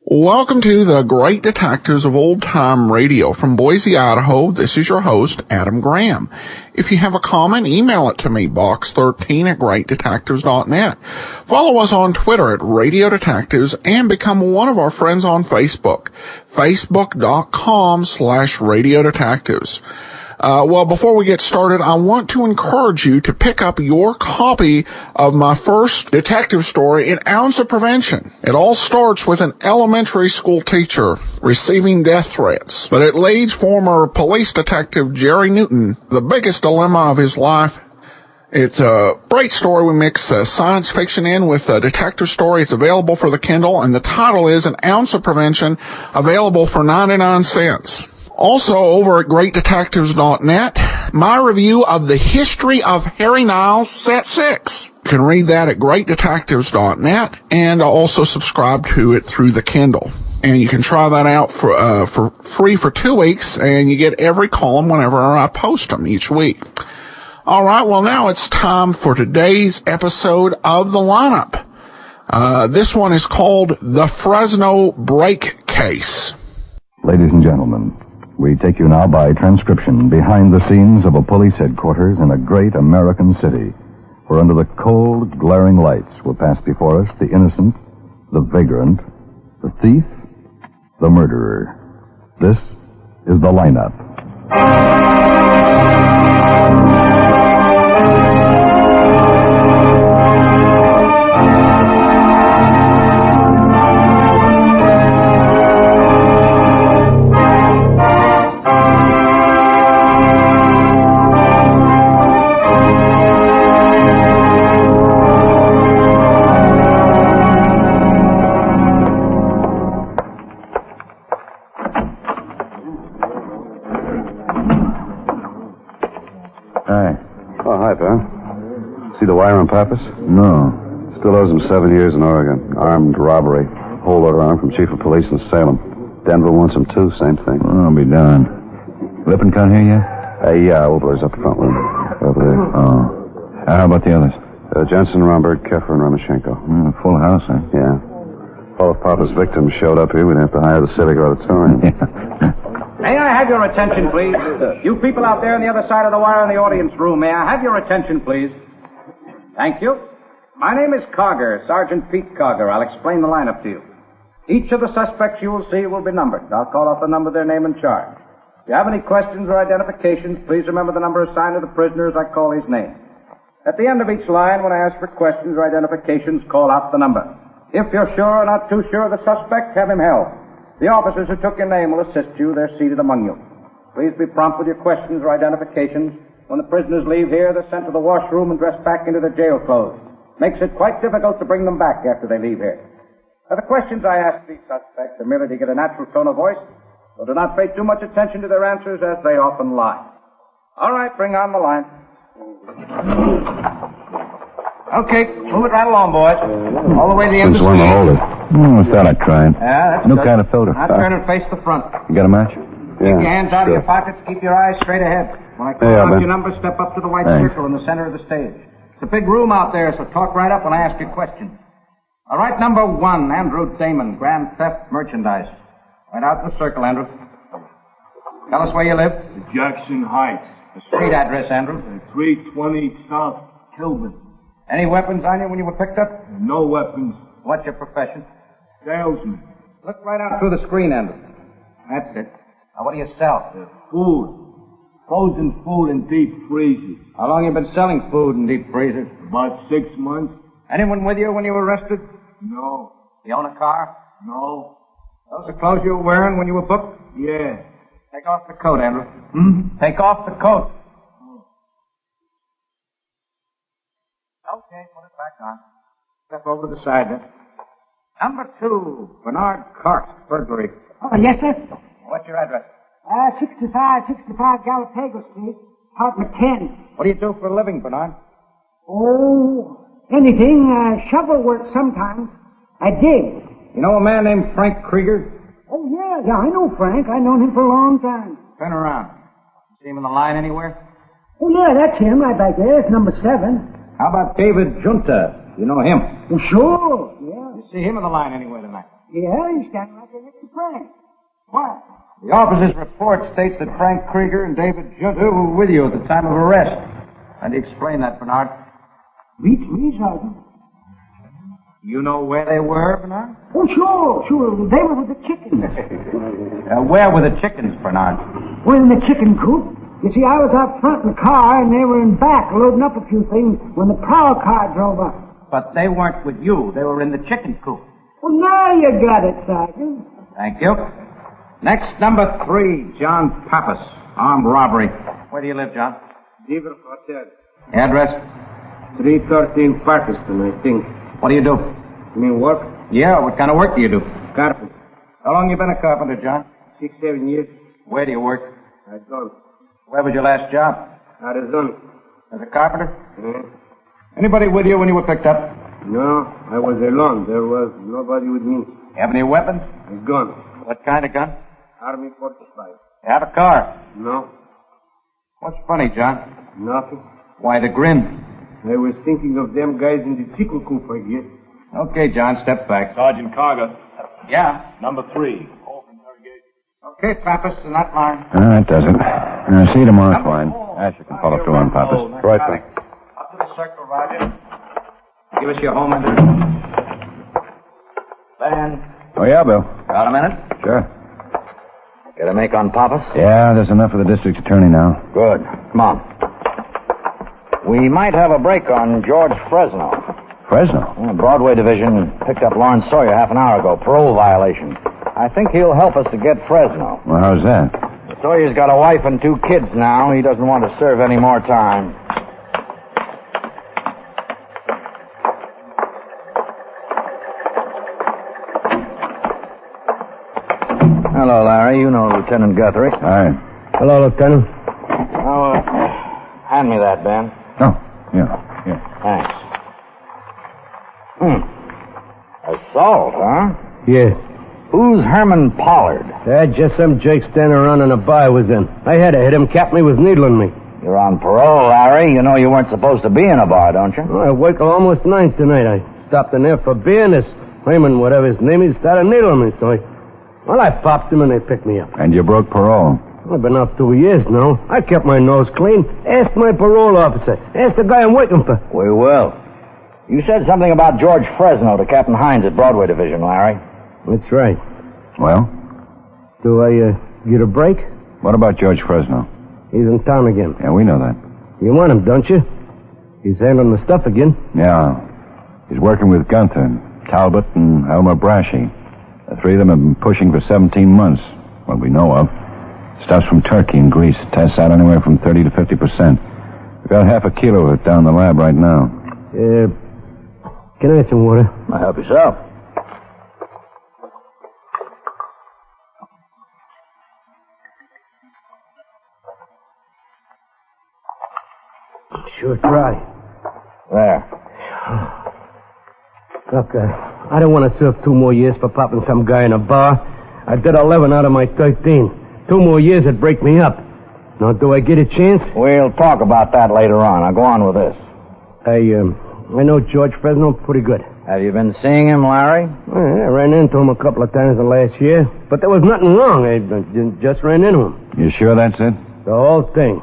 Welcome to the Great Detectives of Old Time Radio. From Boise, Idaho, this is your host, Adam Graham. If you have a comment, email it to me, box13@greatdetectives.net. Follow us on Twitter at Radio Detectives and become one of our friends on Facebook, facebook.com/Radio Detectives. Well, before we get started, I want to encourage you to pick up your copy of my first detective story, An Ounce of Prevention. It all starts with an elementary school teacher receiving death threats, but it leads former police detective Jerry Newton, the biggest dilemma of his life. It's a great story. We mix science fiction in with a detective story. It's available for the Kindle, and the title is An Ounce of Prevention, available for 99 cents. Also, over at greatdetectives.net, my review of The History of Harry Niles, Set 6. You can read that at greatdetectives.net, and also subscribe to it through the Kindle. And you can try that out for free for 2 weeks, and you get every column whenever I post them each week. All right, well, now it's time for today's episode of The Lineup. This one is called The Fresno Break Case. Ladies and gentlemen, we take you now by transcription behind the scenes of a police headquarters in a great American city, where under the cold, glaring lights will pass before us the innocent, the vagrant, the thief, the murderer. This is The Lineup. See the wire on Pappas? No. Still owes him 7 years in Oregon. Armed robbery. Whole load on from Chief of Police in Salem. Denver wants him too, same thing. I'll be darned. Lippincott here yet? Yeah, Obler's up front room. Over there. Oh. How about the others? Jensen, Romberg, Keffer, and Ramachenko. Full house, huh? Yeah. All of Papa's victims showed up here. We'd have to hire the Civic Auditorium. May I have your attention, please? You people out there on the other side of the wire in the audience room, may I have your attention, please? Thank you. My name is Cogger, Sergeant Pete Cogger. I'll explain the lineup to you. Each of the suspects you will see will be numbered. I'll call off the number, their name, and charge. If you have any questions or identifications, please remember the number assigned to the prisoner as I call his name. At the end of each line, when I ask for questions or identifications, call out the number. If you're sure or not too sure of the suspect, have him held. The officers who took your name will assist you. They're seated among you. Please be prompt with your questions or identifications. When the prisoners leave here, they're sent to the washroom and dressed back into their jail clothes. Makes it quite difficult to bring them back after they leave here. Now, the questions I ask these suspects are merely to get a natural tone of voice, so do not pay too much attention to their answers, as they often lie. All right, bring on the line. Okay, move it right along, boys. All the way to the end of the Who's street. hold it? What's that I tried? Yeah, that's New good. kind of filter. Now turn and face the front. You got a match? Yeah. Keep your hands out of your pockets. Keep your eyes straight ahead. When I call Yeah, out Ben. your number, step up to the white Thanks. circle in the center of the stage. It's a big room out there, so talk right up when I ask you questions. All right, number 1, Andrew Damon, Grand Theft Merchandise. Right out in the circle, Andrew. Tell us where you live. Jackson Heights, The street address, Andrew. 320 South Kilburn. Any weapons on you when you were picked up? No weapons. What's your profession? Salesman. Look right out through the screen, Andrew. That's it. Now, what do you sell? Food. Frozen food in deep freezers. How long you been selling food in deep freezers? About 6 months. Anyone with you when you were arrested? No. You own a car? No. Those are clothes you were wearing when you were booked? Yeah. Take off the coat, Andrew. Take off the coat. Okay, put it back on. Step over to the side then. Number 2, Bernard Clark, burglary. Oh, yes, sir. What's your address? 65 Galapagos Street, apartment 10. What do you do for a living, Bernard? Oh, anything. Shovel work sometimes. I dig. You know a man named Frank Krieger? Oh, yeah, I know Frank. I've known him for a long time. Turn around. See him in the line anywhere? Oh, yeah, that's him right back there. It's number 7. How about David Junta? You know him? Oh, sure, yeah. You see him in the line anywhere tonight? Yeah, he's standing right there next to Frank. Why? The officer's report states that Frank Krieger and David Junta were with you at the time of arrest. How do you explain that, Bernard? Beats me, Sergeant. You know where they were, Bernard? Oh, sure. They were with the chickens. Where were the chickens, Bernard? Well, in the chicken coop. You see, I was out front in the car, and they were in back loading up a few things when the prowl car drove up. But they weren't with you. They were in the chicken coop. Well, now you got it, Sergeant. Thank you. Next, number 3, John Pappas. Armed robbery. Where do you live, John? Diver Hotel. Address? 313 Parkinson, I think. What do you do? You mean work? Yeah, what kind of work do you do? Carpenter. How long you been a carpenter, John? 6-7 years. Where do you work? I don't. Where was your last job? Arizona. As a carpenter? Yeah. Anybody with you when you were picked up? No, I was alone. There was nobody with me. Have any weapons? A gun. What kind of gun? Army 45. Have a car. No, What's funny, John? nothing. Why the grin? I was thinking of them guys in the chicken coop, I guess. Okay, John, step back. Sergeant Carger, Yeah. number 3. Okay, Pappas, not mine. That does it. See you tomorrow, Klein. Asher can follow through on Pappas. Right, sir. Up to the circle, Roger. Give us your home address. Ben. Oh, yeah, Bill. Got a minute? Sure. Get a make on Pappas? Yeah, there's enough for the district attorney now. Good. Come on. We might have a break on George Fresno. Fresno? Broadway division picked up Lawrence Sawyer half an hour ago. Parole violation. I think he'll help us to get Fresno. Well, how's that? Sawyer's got a wife and 2 kids now. He doesn't want to serve any more time. Hello, Larry. You know Lieutenant Guthrie. Hi. Hello, Lieutenant. Now, hand me that, Ben. Oh, yeah. Thanks. Assault, huh? Yeah. Who's Herman Pollard? Just some Jake standing around in a bar I was in. I had to hit him. Captain, he was needling me. You're on parole, Larry. You know you weren't supposed to be in a bar, don't you? Well, I worked till almost 9 tonight. I stopped in there for beer, and this Raymond, whatever his name is, started needling me, so I popped him, and they picked me up. And you broke parole. I've been out 2 years now. I kept my nose clean. Ask my parole officer. Ask the guy I'm working for. We will. You said something about George Fresno to Captain Hines at Broadway Division, Larry. That's right. Well, Do I get a break? what about George Fresno? He's in town again. Yeah, we know that. You want him, don't you? He's handling the stuff again. Yeah. He's working with Gunther, Talbot, and Elmer Brashy. The 3 of them have been pushing for 17 months, what we know of. Stuff's from Turkey and Greece. Tests out anywhere from 30 to 50%. We've got half a kilo of it down the lab right now. Can I have some water? I'll help yourself. Sure try. There. Look, I don't want to serve 2 more years for popping some guy in a bar. I did 11 out of my 13. 2 more years would break me up. Now, do I get a chance? We'll talk about that later on. I'll go on with this. I know George Fresno pretty good. Have you been seeing him, Larry? I ran into him a couple of times the last year, but there was nothing wrong. I just ran into him. You sure that's it? The whole thing.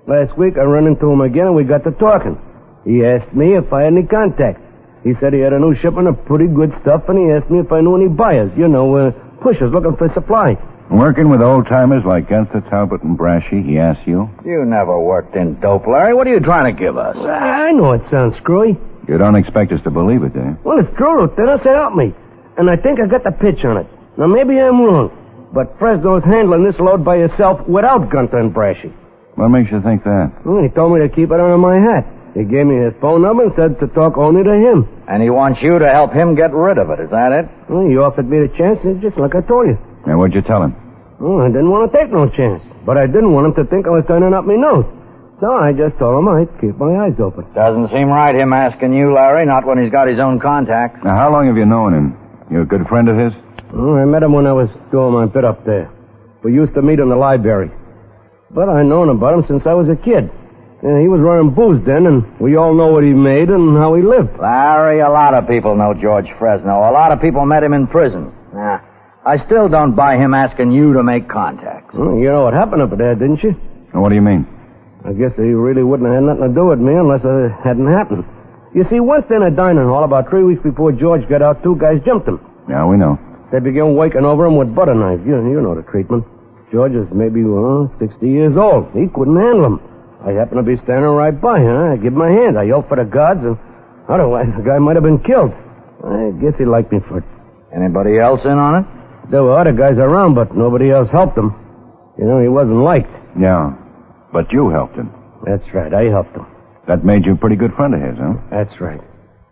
Last week, I ran into him again, and we got to talking. He asked me if I had any contact. He said he had a new shipment of pretty good stuff, and he asked me if I knew any buyers. You know, pushers looking for supply. Working with old-timers like Gunther, Talbot, and Brashy, he asked you? You never worked in dope, Larry. What are you trying to give us? I know it sounds screwy. You don't expect us to believe it, do you? Well, it's true, Lieutenant. So help me. And I think I got the pitch on it. Now, maybe I'm wrong, but Fresno's handling this load by himself without Gunther and Brashy. What makes you think that? Well, he told me to keep it under my hat. He gave me his phone number and said to talk only to him. And he wants you to help him get rid of it. Is that it? Well, he offered me the chance, and just like I told you. Now, what'd you tell him? Well, I didn't want to take no chance, but I didn't want him to think I was turning up my nose. So I just told him I'd keep my eyes open. Doesn't seem right, him asking you, Larry, not when he's got his own contacts. Now, how long have you known him? You a good friend of his? Well, I met him when I was doing my bit up there. We used to meet in the library. But I known about him since I was a kid. He was running booze then, and we all know what he made and how he lived. Larry, a lot of people know George Fresno. A lot of people met him in prison. Nah, I still don't buy him asking you to make contacts. Well, you know what happened up there, didn't you? What do you mean? I guess he really wouldn't have had nothing to do with me unless it hadn't happened. You see, once in a dining hall, about 3 weeks before George got out, 2 guys jumped him. Yeah, we know. They began waking over him with butter knives. You know the treatment. George is maybe, 60 years old. He couldn't handle him. I happened to be standing right by him. I give him a hand. I yelled for the guards, and otherwise the guy might have been killed. I guess he liked me for it. Anybody else in on it? There were other guys around, but nobody else helped him. He wasn't liked. Yeah, but you helped him. That's right, I helped him. That made you a pretty good friend of his, huh? That's right.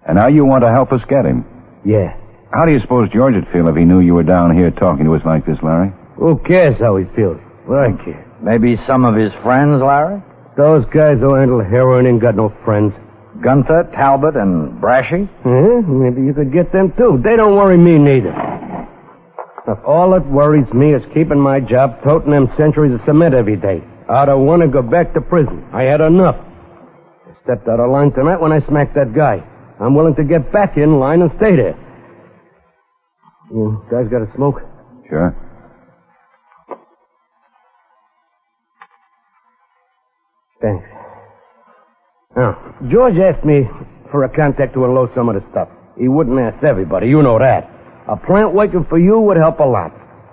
And now you want to help us get him. Yeah. How do you suppose George would feel if he knew you were down here talking to us like this, Larry? Who cares how he feels? I care. Maybe some of his friends, Larry? Those guys who handle heroin ain't got no friends. Gunther, Talbot, and Brashy? Maybe you could get them, too. They don't worry me, neither. All that worries me is keeping my job toting them centuries of cement every day. I don't want to go back to prison. I had enough. I stepped out of line tonight when I smacked that guy. I'm willing to get back in line and stay there. You guys got a smoke? Sure. Thanks. Now, George asked me for a contact to unload some of the stuff. He wouldn't ask everybody, you know that. A plant working for you would help a lot.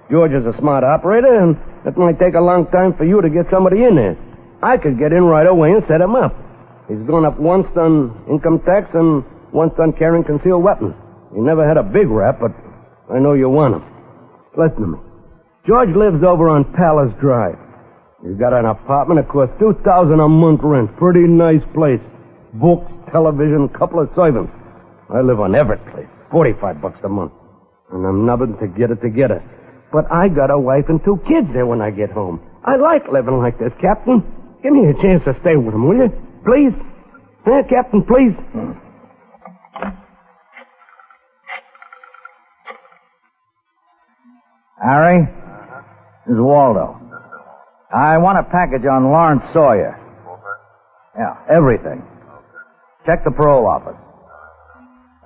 George is a smart operator, and it might take a long time for you to get somebody in there. I could get in right away and set him up. He's gone up once on income tax and once on carrying concealed weapons. He never had a big rap, but I know you want him. Listen to me. George lives over on Palace Drive. He's got an apartment that costs $2,000 a month rent. Pretty nice place. Books, television, couple of servants. I live on Everett Place. $45 a month. And I'm nubbing to get it together. But I got a wife and 2 kids there when I get home. I like living like this, Captain. Give me a chance to stay with him, will you? Please? Captain, please? Harry? This is Waldo. I want a package on Lawrence Sawyer. Yeah, everything. Check the parole office.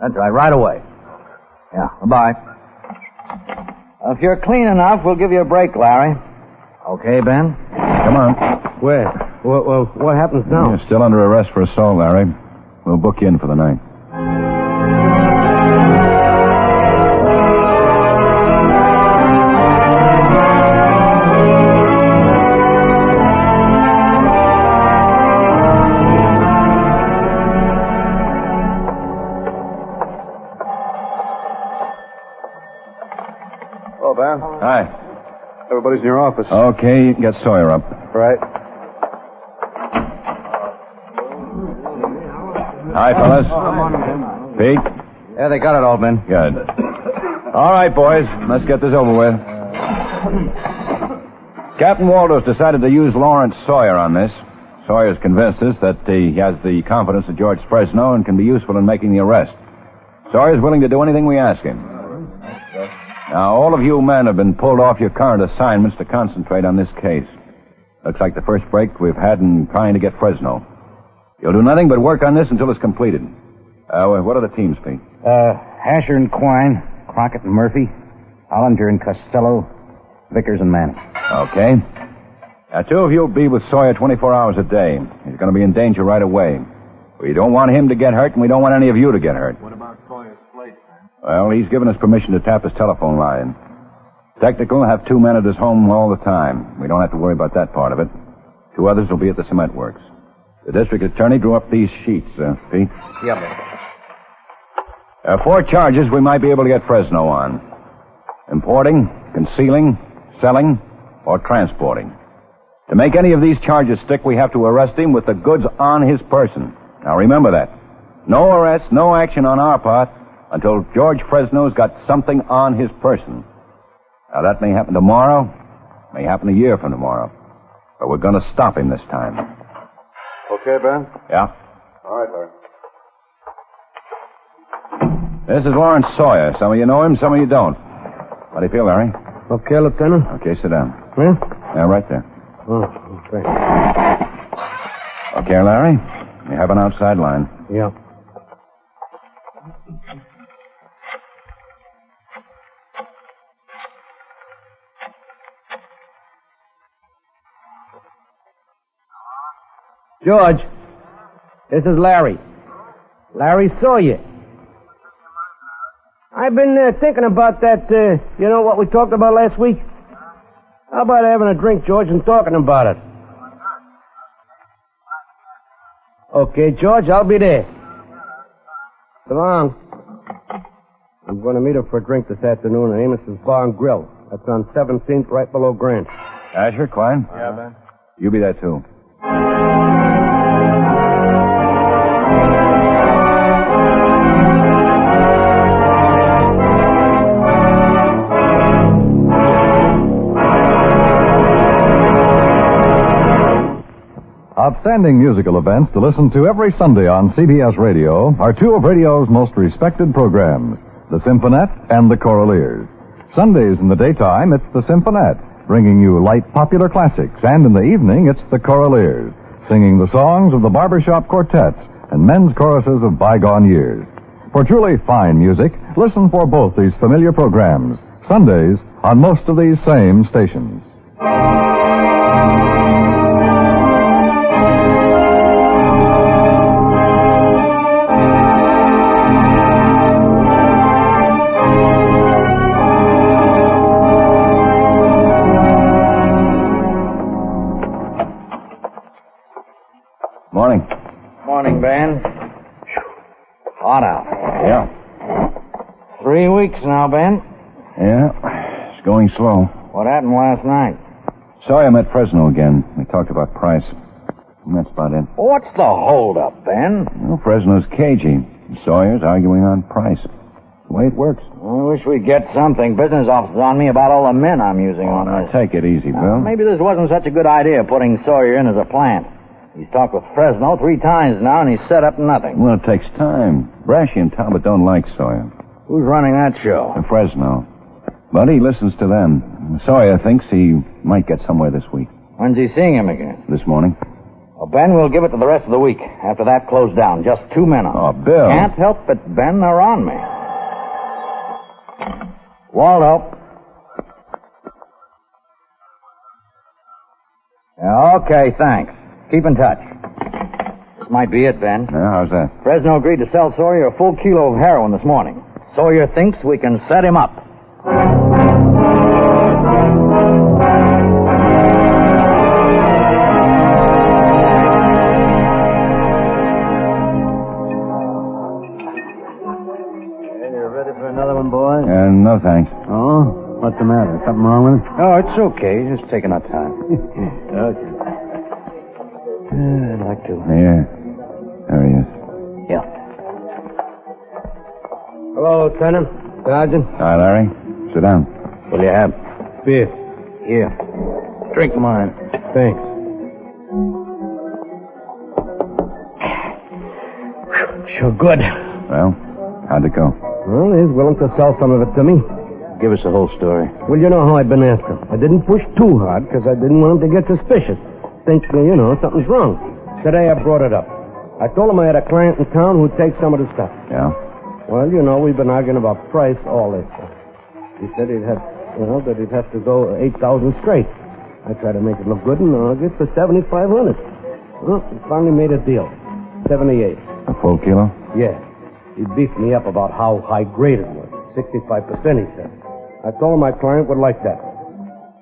That's right away. Yeah, bye. If you're clean enough, we'll give you a break, Larry. Okay, Ben? Come on. Where? What happens now? You're still under arrest for assault, Larry. We'll book you in for the night. Ben. Hi. Everybody's in your office. Okay, you can get Sawyer up. Right. Hi, fellas. Pete? Yeah, they got it all, Ben. Good. All right, boys. Let's get this over with. Captain Waldo's decided to use Lawrence Sawyer on this. Sawyer's convinced us that he has the confidence of George Fresno and can be useful in making the arrest. Sawyer's willing to do anything we ask him. Now, all of you men have been pulled off your current assignments to concentrate on this case. Looks like the first break we've had in trying to get Fresno. You'll do nothing but work on this until it's completed. What are the teams, Pete? Asher and Quine, Crockett and Murphy, Ollinger and Costello, Vickers and Manning. Okay. Now, 2 of you will be with Sawyer 24 hours a day. He's going to be in danger right away. We don't want him to get hurt, and we don't want any of you to get hurt. What about Sawyer's place, man? Well, he's given us permission to tap his telephone line. Technical will have 2 men at his home all the time. We don't have to worry about that part of it. 2 others will be at the cement works. The district attorney drew up these sheets, Pete. Yep. 4 charges we might be able to get Fresno on. Importing, concealing, selling, or transporting. To make any of these charges stick, we have to arrest him with the goods on his person. Now remember that. No arrest, no action on our part until George Fresno's got something on his person. Now that may happen tomorrow, May happen a year from tomorrow. But we're going to stop him this time. Okay, Ben? Yeah? All right, Larry. This is Lawrence Sawyer. Some of you know him, some of you don't. How do you feel, Larry? Okay, Lieutenant? Okay, sit down. Yeah? Yeah, right there. Oh, okay. Okay, Larry. You have an outside line. Yeah. George, this is Larry. Larry Sawyer. I've been thinking about that, you know what we talked about last week? How about having a drink, George, and talking about it? Okay, George, I'll be there. So long. I'm going to meet her for a drink this afternoon at Amos's Bar and Grill. That's on 17th, right below Grant. Asher, Klein? Yeah, Ben? You be there, too. Outstanding musical events to listen to every Sunday on CBS Radio are two of radio's most respected programs, the Symphonette and the Choraleers. Sundays in the daytime, it's the Symphonette, bringing you light popular classics, and in the evening, it's the Choraleers, singing the songs of the barbershop quartets and men's choruses of bygone years. For truly fine music, listen for both these familiar programs, Sundays on most of these same stations. Morning. Morning, Ben. Hot out. Yeah. 3 weeks now, Ben. Yeah. It's going slow. What happened last night? Sawyer met Fresno again. We talked about price. And that's about it. What's the holdup, Ben? Well, Fresno's cagey. Sawyer's arguing on price. The way it works. I wish we'd get something. Business office on me about all the men I'm using on Now, this. take it easy, Bill. Maybe this wasn't such a good idea, putting Sawyer in as a plant. He's talked with Fresno 3 times now, and he's set up nothing. Well, it takes time. Brashy and Talbot don't like Sawyer. Who's running that show? And Fresno. But he listens to them. Sawyer thinks he might get somewhere this week. When's he seeing him again? This morning. Well, Ben, we'll give it to the rest of the week. After that, close down. Just 2 men on. Oh, Bill. Can't help it, Ben. They're on me. Waldo. Yeah, okay, thanks. Keep in touch. This might be it, Ben. Yeah, how's that? Fresno agreed to sell Sawyer a full kilo of heroin this morning. Sawyer thinks we can set him up. Hey, you ready for another one, boys? No, thanks. Oh? What's the matter? Something wrong with it? Oh, it's okay. Just taking our time. Okay. I'd like to. Yeah. There he is. Yeah. Hello, Lieutenant. Sergeant. Hi, Larry. Sit down. What'll you have? Beer. Here. Drink mine. Thanks. Sure good. Well, how'd it go? Well, he's willing to sell some of it to me. Give us the whole story. Well, you know how I've been after him. I didn't push too hard because I didn't want him to get suspicious. Think, something's wrong. Today I brought it up. I told him I had a client in town who'd take some of the stuff. Yeah? Well, we've been arguing about price all this stuff. He said he'd have, that he'd have to go 8,000 straight. I tried to make it look good and argued for 7,500. Well, we finally made a deal. 78. A full kilo? Yeah. He beefed me up about how high grade it was. 65%, he said. I told him my client would like that.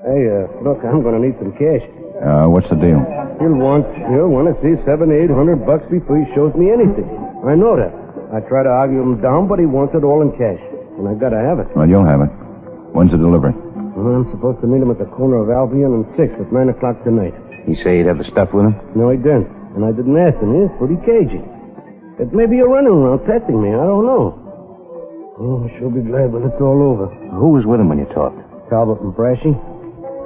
Hey, look, I'm going to need some cash. What's the deal? He'll want to see $700-800 before he shows me anything. I know that. I try to argue him down, but he wants it all in cash. And I gotta have it. Well, you'll have it. When's the delivery? Well, I'm supposed to meet him at the corner of Albion and 6th at 9 o'clock tonight. You say he'd have the stuff with him? No, he didn't. And I didn't ask him. He's pretty cagey. It may be a running around testing me. I don't know. Oh, I sure be glad when it's all over. Who was with him when you talked? Talbot and Brashy.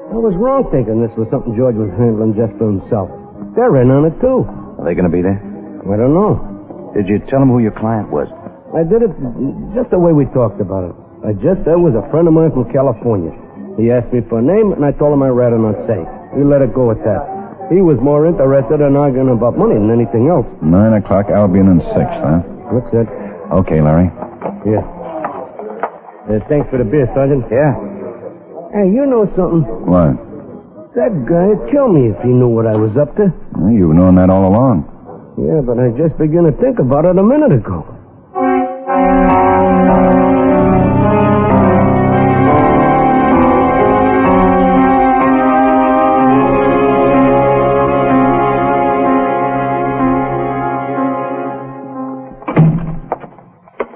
I was wrong thinking this was something George was handling just for himself. They're in on it, too. Are they going to be there? I don't know. Did you tell them who your client was? I did it just the way we talked about it. I just said it was a friend of mine from California. He asked me for a name, and I told him I'd rather not say. We let it go at that. He was more interested in arguing about money than anything else. 9 o'clock, Albion and 6th, huh? What's that? Okay, Larry. Yeah. Thanks for the beer, Sergeant. Yeah. Hey, you know something? What? That guy'd kill me if he knew what I was up to. Well, you've known that all along. Yeah, but I just began to think about it a minute ago.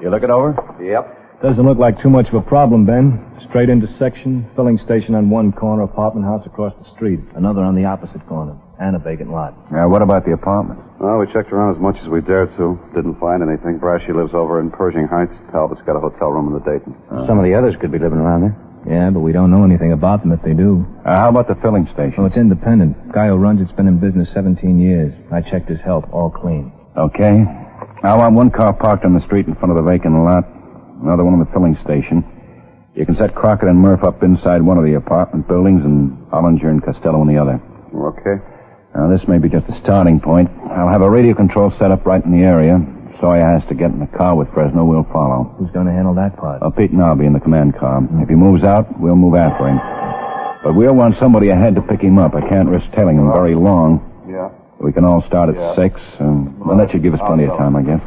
You look it over? Yep. Doesn't look like too much of a problem, Ben. Straight intersection, filling station on one corner, apartment house across the street. Another on the opposite corner, and a vacant lot. Yeah, what about the apartment? Well, we checked around as much as we dared to. Didn't find anything. Brashy lives over in Pershing Heights. Talbot's got a hotel room in the Dayton. Some of the others could be living around there. Yeah, but we don't know anything about them if they do. How about the filling station? Oh, it's independent. Guy who runs it's been in business 17 years. I checked his help, all clean. Okay. I want one car parked on the street in front of the vacant lot, another one in the filling station. You can set Crockett and Murph up inside one of the apartment buildings and Ollinger and Costello in the other. Okay. Now, this may be just a starting point. I'll have a radio control set up right in the area. Sawyer has to get in the car with Fresno. We'll follow. Who's going to handle that part? Pete and I'll be in the command car. If he moves out, we'll move after him. But we'll want somebody ahead to pick him up. I can't risk tailing him very long. Yeah. We can all start at 6. Well, that should give us plenty of time, I guess.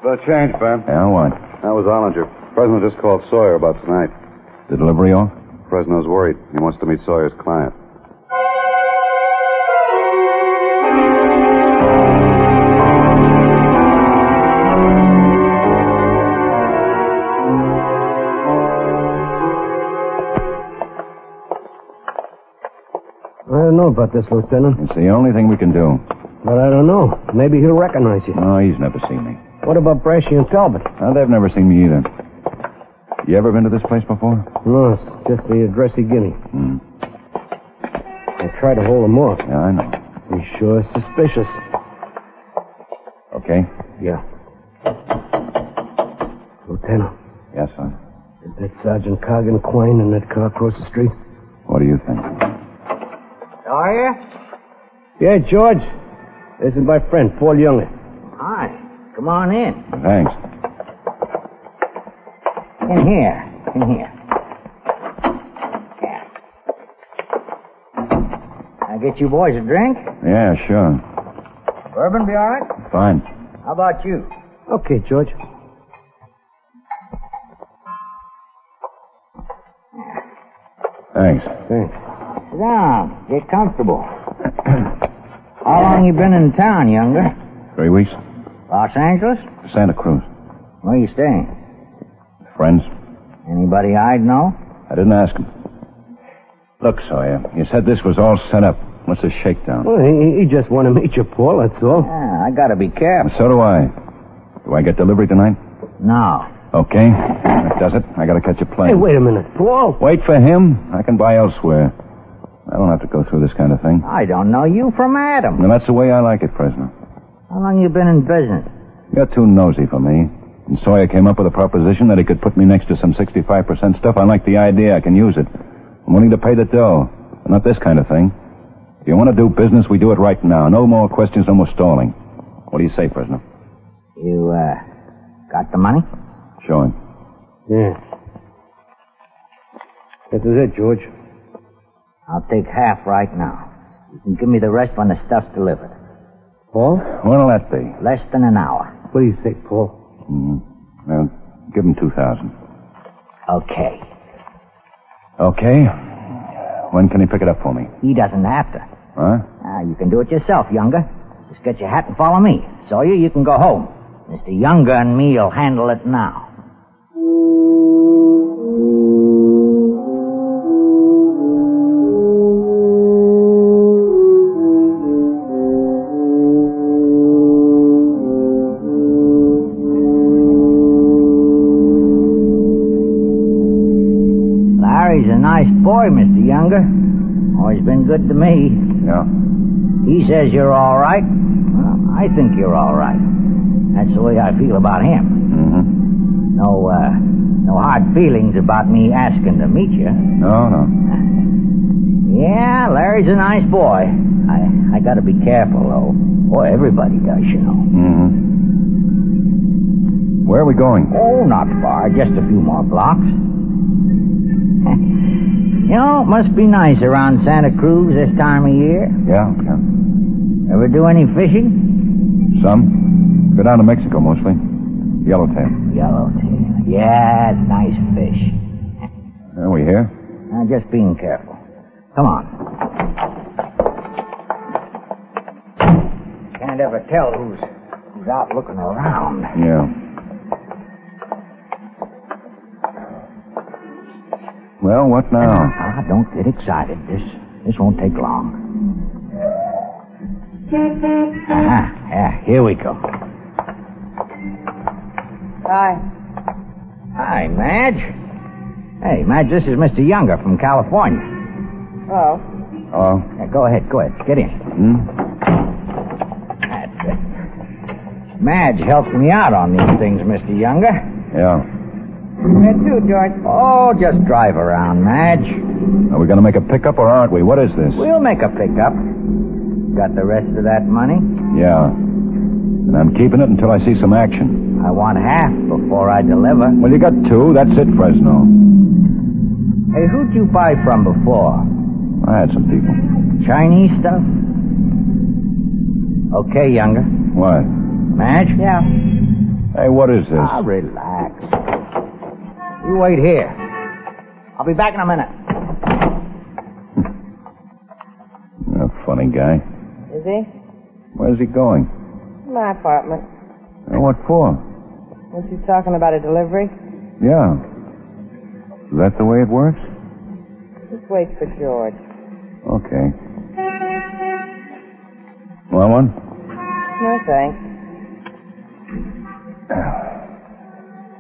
The change, Ben. Yeah, what? That was Ollinger. Fresno just called Sawyer about tonight. The delivery off? Fresno's worried. He wants to meet Sawyer's client. I don't know about this, Lieutenant. It's the only thing we can do. But I don't know. Maybe he'll recognize you. No, he's never seen me. What about Brashy and Talbot? They've never seen me either. You ever been to this place before? No, it's just the address he gave me. I tried to hold him off. Yeah, I know. He's sure suspicious. Okay? Yeah. Lieutenant, Yes, son. is that Sergeant Cargan Quine in that car across the street? What do you think? Sawyer? Yeah, George. This is my friend, Paul Younger. Hi. Come on in. Thanks. In here. Yeah. I get you boys a drink? Yeah, sure. Bourbon be all right? Fine. How about you? Okay, George. Thanks. Thanks. Sit down. Get comfortable. How long you been in town, Younger? 3 weeks. Los Angeles? Santa Cruz. Where you staying? Friends? Anybody I'd know? I didn't ask him. Look, Sawyer, you said this was all set up. What's the shakedown? Well, he just wanted to meet you, Paul, that's all. Yeah, I gotta be careful. So do I. Do I get delivery tonight? No. Okay. That does it. I gotta catch a plane. Hey, wait a minute, Paul. Wait for him. I can buy elsewhere. I don't have to go through this kind of thing. I don't know you from Adam. Well, that's the way I like it, Fresno. How long you been in business? You're too nosy for me. And Sawyer came up with a proposition that he could put me next to some 65% stuff. I like the idea. I can use it. I'm willing to pay the dough. But not this kind of thing. If you want to do business, we do it right now. No more questions, no more stalling. What do you say, Fresno? You, got the money? Show him. Yeah. This is it, George. I'll take half right now. You can give me the rest when the stuff's delivered. Paul? What'll that be? Less than an hour. What do you say, Paul? Well, give him 2,000. Okay. Okay. When can he pick it up for me? He doesn't have to. Huh? You can do it yourself, Younger. Just get your hat and follow me. Sawyer, you can go home. Mr. Younger and me'll handle it now. Larry's a nice boy, Mr. Younger. Always been good to me. Yeah. He says you're all right. Well, I think you're all right. That's the way I feel about him. Mm-hmm. No hard feelings about me asking to meet you. No. Yeah, Larry's a nice boy. I gotta be careful, though. Boy, everybody does, you know. Mm-hmm. Where are we going? Oh, not far. Just a few more blocks. You know, it must be nice around Santa Cruz this time of year. Yeah. Ever do any fishing? Some. Go down to Mexico, mostly. Yellowtail. Yeah, it's nice fish. Are we here? Just being careful. Come on. Can't ever tell who's out looking around. Yeah. Well, what now? Don't get excited. This won't take long. Yeah, here we go. Hi. Hi, Madge. Hey, Madge, this is Mr. Younger from California. Oh. Oh. Yeah, go ahead. Get in. That's it. Madge helps me out on these things, Mr. Younger. Yeah. Where to, George? Oh, just drive around, Madge. Are we going to make a pickup or aren't we? What is this? We'll make a pickup. Got the rest of that money? Yeah. And I'm keeping it until I see some action. I want half before I deliver. Well, you got 2. That's it, Fresno. Hey, who'd you buy from before? I had some people. Chinese stuff? Okay, Younger. What? Madge? Yeah. Hey, what is this? Relax. You wait here. I'll be back in a minute. A funny guy. Is he? Where's he going? My apartment. What for? Weren't you talking about a delivery? Yeah. Is that the way it works? Just wait for George. Okay. Want one? No, thanks.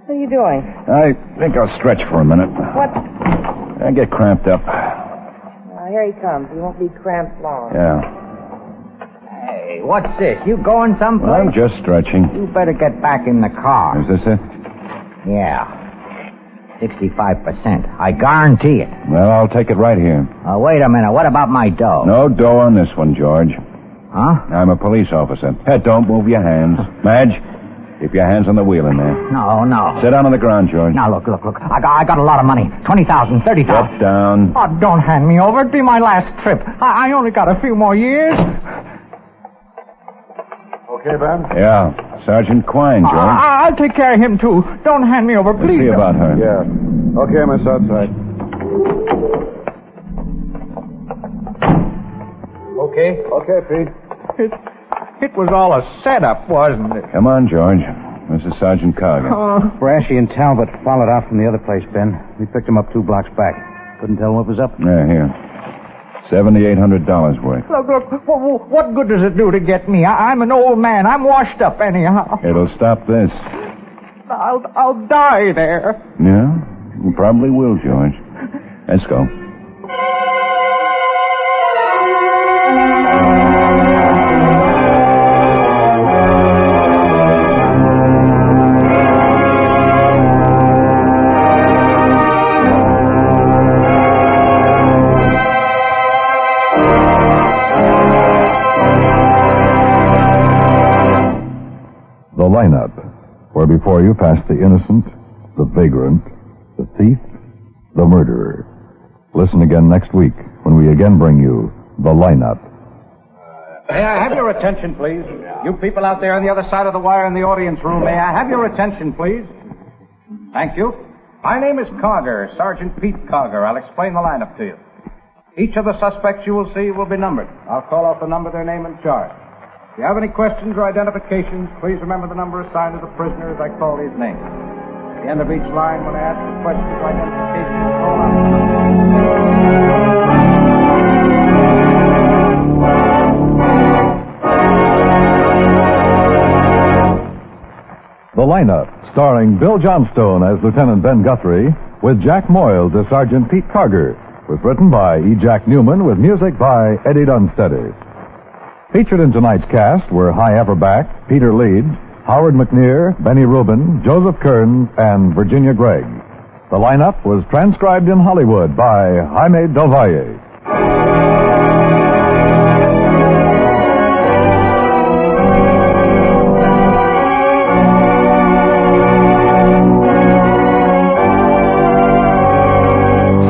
What are you doing? I think I'll stretch for a minute. What? I get cramped up. Here he comes. He won't be cramped long. Yeah. Hey, what's this? You going someplace? I'm just stretching. You better get back in the car. Is this it? Yeah. 65%. I guarantee it. Well, I'll take it right here. Wait a minute. What about my dough? No dough on this one, George. Huh? I'm a police officer. Hey, don't move your hands. Madge, keep your hands on the wheel in there. No. Sit down on the ground, George. Now, look. I got a lot of money. 20,000, 30,000. Sit down. Oh, don't hand me over. It'll be my last trip. I only got a few more years. Okay, Ben? Yeah. Sergeant Quine, George. I'll take care of him, too. Don't hand me over, Let's please. see about her. Yeah. Okay, Miss Outside. Okay? Okay, Pete. It was all a setup, wasn't it? Come on, George. This is Sergeant Cargan. Brashy and Talbot followed out from the other place, Ben. We picked them up 2 blocks back. Couldn't tell what was up. Yeah, here. $7,800 worth. Look, what good does it do to get me? I'm an old man. I'm washed up anyhow. It'll stop this. I'll die there. Yeah? You probably will, George. Let's go. The lineup, where before you pass the innocent, the vagrant, the thief, the murderer. Listen again next week when we again bring you The Lineup. May I have your attention, please? You people out there on the other side of the wire in the audience room, may I have your attention, please? Thank you. My name is Cogger, Sergeant Pete Cogger. I'll explain the lineup to you. Each of the suspects you will see will be numbered. I'll call out the number, their name, and charge. If you have any questions or identifications, please remember the number assigned to the prisoner as I call his name. At the end of each line, when I ask for questions or identifications, call out the number. The Lineup, starring Bill Johnstone as Lieutenant Ben Guthrie, with Jack Moyles as Sergeant Pete Carger, was written by E. Jack Newman with music by Eddie Dunsteady. Featured in tonight's cast were Hy Everback, Peter Leeds, Howard McNear, Benny Rubin, Joseph Kearns, and Virginia Gregg. The lineup was transcribed in Hollywood by Jaime Del Valle.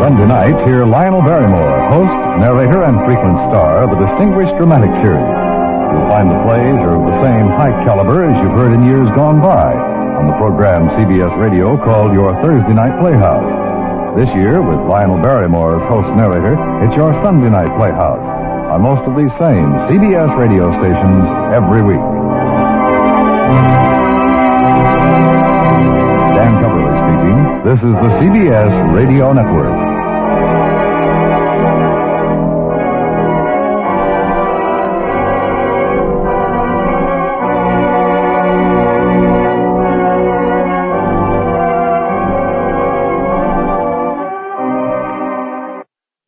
Sunday nights, hear Lionel Barrymore, host, narrator, and frequent star of the distinguished dramatic series. You'll find the plays are of the same high caliber as you've heard in years gone by on the program CBS Radio called Your Thursday Night Playhouse. This year, with Lionel Barrymore as host-narrator, it's your Sunday Night Playhouse on most of these same CBS radio stations every week. Dan Coverly speaking. This is the CBS Radio Network.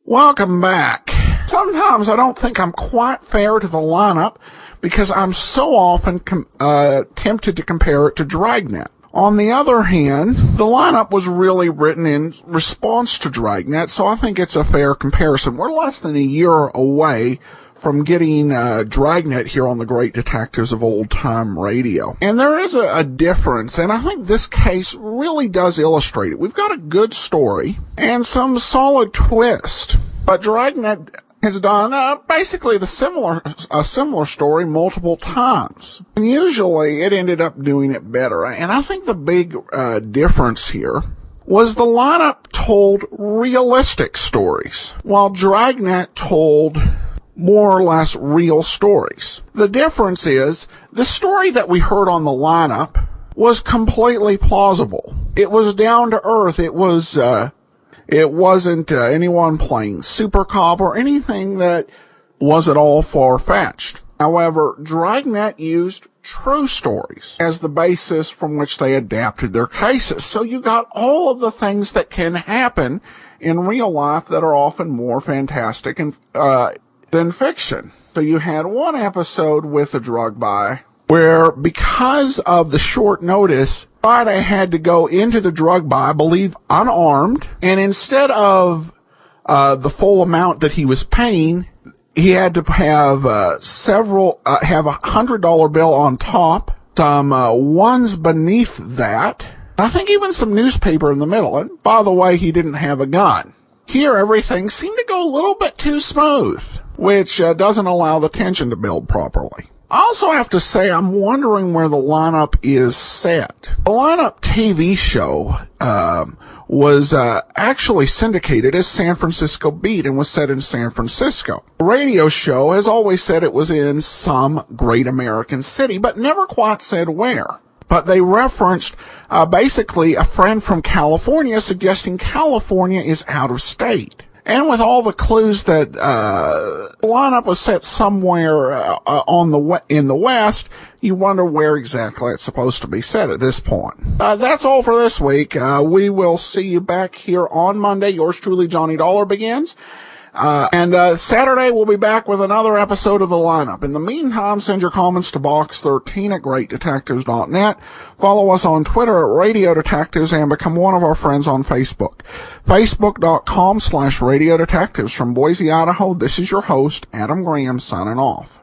Welcome back. Sometimes I don't think I'm quite fair to the lineup because I'm so often tempted to compare it to Dragnet. On the other hand, the lineup was really written in response to Dragnet, so I think it's a fair comparison. We're less than a year away from getting Dragnet here on the Great Detectives of Old Time Radio. And there is a difference, and I think this case really does illustrate it. We've got a good story and some solid twist, but Dragnet has done basically a similar story multiple times. And usually it ended up doing it better. And I think the big difference here was the lineup told realistic stories, while Dragnet told more or less real stories. The difference is the story that we heard on the lineup was completely plausible. It was down to earth. It wasn't anyone playing super cop or anything that was at all far-fetched. However, Dragnet used true stories as the basis from which they adapted their cases. So you got all of the things that can happen in real life that are often more fantastic and than fiction. So you had one episode with a drug buy where, because of the short notice, Friday had to go into the drug buy, I believe unarmed, and instead of the full amount that he was paying, he had to have have $100 bill on top, some ones beneath that, I think even some newspaper in the middle. And by the way, he didn't have a gun. Here, everything seemed to go a little bit too smooth, which doesn't allow the tension to build properly. I also have to say I'm wondering where the lineup is set. The lineup TV show was actually syndicated as San Francisco Beat and was set in San Francisco. The radio show has always said it was in some great American city, but never quite said where. But they referenced basically a friend from California suggesting California is out of state. And with all the clues that the lineup was set somewhere in the West, you wonder where exactly it's supposed to be set at this point. That's all for this week. We will see you back here on Monday. Yours truly, Johnny Dollar, begins. And Saturday we'll be back with another episode of the lineup. In the meantime, send your comments to box13@greatdetectives.net. Follow us on Twitter at Radio Detectives and become one of our friends on Facebook. Facebook.com/Radio Detectives. From Boise, Idaho, this is your host, Adam Graham, signing off.